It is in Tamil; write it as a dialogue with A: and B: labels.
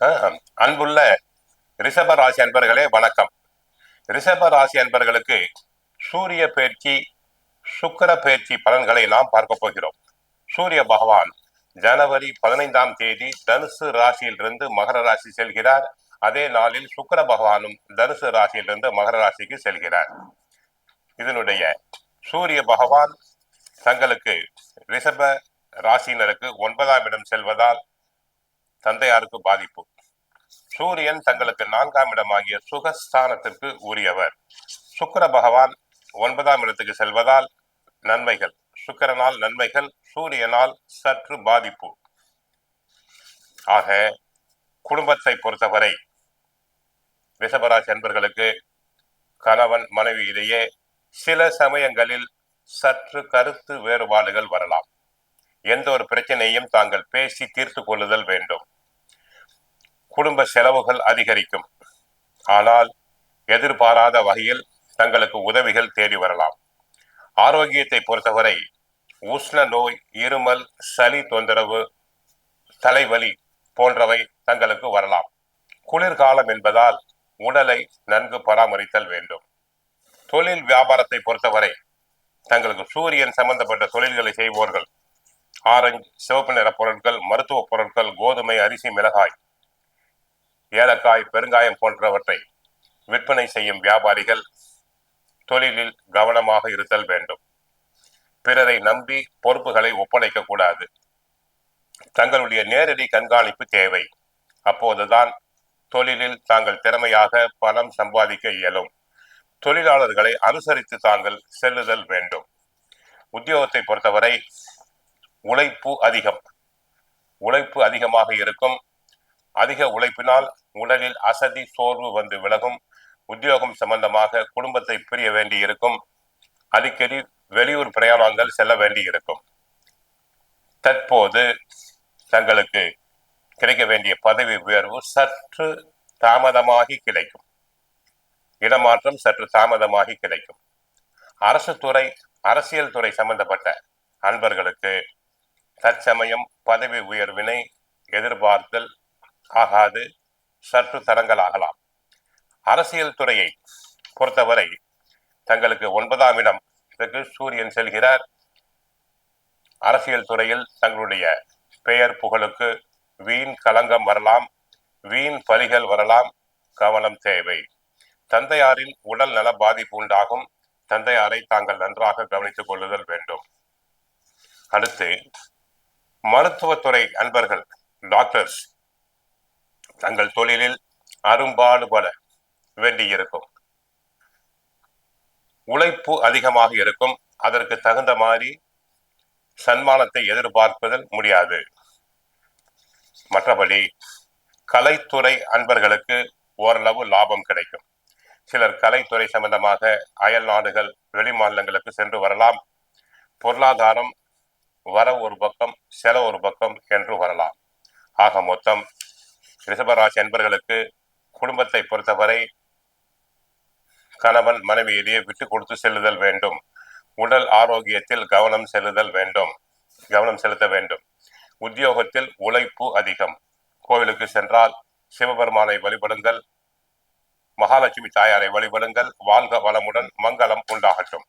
A: அன்புள்ள ரிஷப ராசி அன்பர்களே வணக்கம். ரிஷப ராசி அன்பர்களுக்கு சூரிய பயிற்சி, சுக்கிர பயிற்சி பலன்களை நாம் பார்க்க போகிறோம். சூரிய பகவான் ஜனவரி 15ஆம் தேதி தனுசு ராசியிலிருந்து மகர ராசி செல்கிறார். அதே நாளில் சுக்கிர பகவானும் தனுசு ராசியிலிருந்து மகர ராசிக்கு செல்கிறார். இதனுடைய சூரிய பகவான் தங்களுக்கு ரிஷப ராசியினருக்கு 9ஆம் இடம் செல்வதால் தந்தையாருக்கு பாதிப்பு. சூரியன் தங்களுக்கு 4ஆம் இடமாகிய சுகஸ்தானத்திற்கு உரியவர். சுக்கிர பகவான் 9ஆம் இடத்துக்கு செல்வதால் நன்மைகள், சுக்கிரனால் நன்மைகள், சூரியனால் சற்று பாதிப்பு. ஆக குடும்பத்தை பொறுத்தவரை ரிஷபராசி அன்பர்களுக்கு கணவன் மனைவி இடையே சில சமயங்களில் சற்று கருத்து வேறுபாடுகள் வரலாம். எந்த ஒரு பிரச்சனையும் தாங்கள் பேசி தீர்த்து கொள்ளுதல் வேண்டும். குடும்ப செலவுகள் அதிகரிக்கும். ஆனால் எதிர்பாராத வகையில் தங்களுக்கு உதவிகள் தேடி வரலாம். ஆரோக்கியத்தை பொறுத்தவரை உஷ்ண நோய், இருமல், சளி தொந்தரவு, தலைவலி போன்றவை தங்களுக்கு வரலாம். குளிர்காலம் என்பதால் உடலை நன்கு பராமரித்தல் வேண்டும். தொழில் வியாபாரத்தை பொறுத்தவரை தங்களுக்கு சூரியன் சம்பந்தப்பட்ட தொழில்களை செய்வோர்கள், ஆரஞ்சு, சிவப்பு நிற பொருட்கள், மருத்துவ பொருட்கள், கோதுமை, அரிசி, மிளகாய், ஏலக்காய், பெருங்காயம் போன்றவற்றை விற்பனை செய்யும் வியாபாரிகள் தொழிலில் கவனமாக இருத்தல் வேண்டும். பிறரை நம்பி பொறுப்புகளை ஒப்படைக்க கூடாது. தங்களுடைய நேரடி கண்காணிப்பு தேவை. அப்போதுதான் தொழிலில் தாங்கள் திறமையாக பணம் சம்பாதிக்க இயலும். தொழிலாளர்களை அனுசரித்து தாங்கள் செல்லுதல் வேண்டும். உத்தியோகத்தை பொறுத்தவரை உழைப்பு அதிகமாக இருக்கும். அதிக உழைப்பினால் உடலில் அசதி, சோர்வு வந்து விலகும். உத்தியோகம் சம்பந்தமாக குடும்பத்தை பிரிய வேண்டி இருக்கும். அடிக்கடி வெளியூர் பிரயாணங்கள் செல்ல வேண்டி இருக்கும். தற்போது தங்களுக்கு கிடைக்க வேண்டிய பதவி உயர்வு சற்று தாமதமாகி கிடைக்கும். இடமாற்றம் சற்று தாமதமாகி கிடைக்கும். அரசு துறை, அரசியல் துறை சம்பந்தப்பட்ட அன்பர்களுக்கு தற்சமயம் பதவி உயர்வினை எதிர்பார்த்தல் ஆகாது, சற்று தடங்கலாகலாம். அரசியல் துறையை பொறுத்தவரை தங்களுக்கு 9ஆம் இடத்துக்கு சூரியன் செல்கிறார். அரசியல் துறையில் தங்களுடைய பெயர் புகழுக்கு வீண் களங்கம் வரலாம், வீண் பலிகள் வரலாம். கவனம் தேவை. தந்தையாரின் உடல் நல பாதிப்பு உண்டாகும். தந்தையாரை தாங்கள் நன்றாக கவனித்துக் கொள்ளுதல் வேண்டும். அடுத்து மருத்துவத்துறை அன்பர்கள், டாக்டர்ஸ் தங்கள் தொழிலில் அரும்பாடுபட வேண்டியிருக்கும். உழைப்பு அதிகமாக இருக்கும். அதற்கு தகுந்த மாதிரி சன்மானத்தை எதிர்பார்ப்பதில் முடியாது. மற்றபடி கலைத்துறை அன்பர்களுக்கு ஓரளவு லாபம் கிடைக்கும். சிலர் கலைத்துறை சம்பந்தமாக அயல் நாடுகள், வெளி மாநிலங்களுக்கு சென்று வரலாம். பொருளாதாரம் வர ஒரு பக்கம், செலவு ஒரு பக்கம் என்று வரலாம். ஆக மொத்தம் ரிஷபராசி அன்பர்களுக்கு குடும்பத்தை பொறுத்தவரை கணவன் மனைவியிடையே விட்டு கொடுத்து செல்லுதல் வேண்டும். உடல் ஆரோக்கியத்தில் கவனம் செலுத்த வேண்டும். உத்தியோகத்தில் உழைப்பு அதிகம். கோவிலுக்கு சென்றால் சிவபெருமானை வழிபடுங்கள், மகாலட்சுமி தாயாரை வழிபடுங்கள். வாழ்க வளமுடன், மங்களம் உண்டாகட்டும்.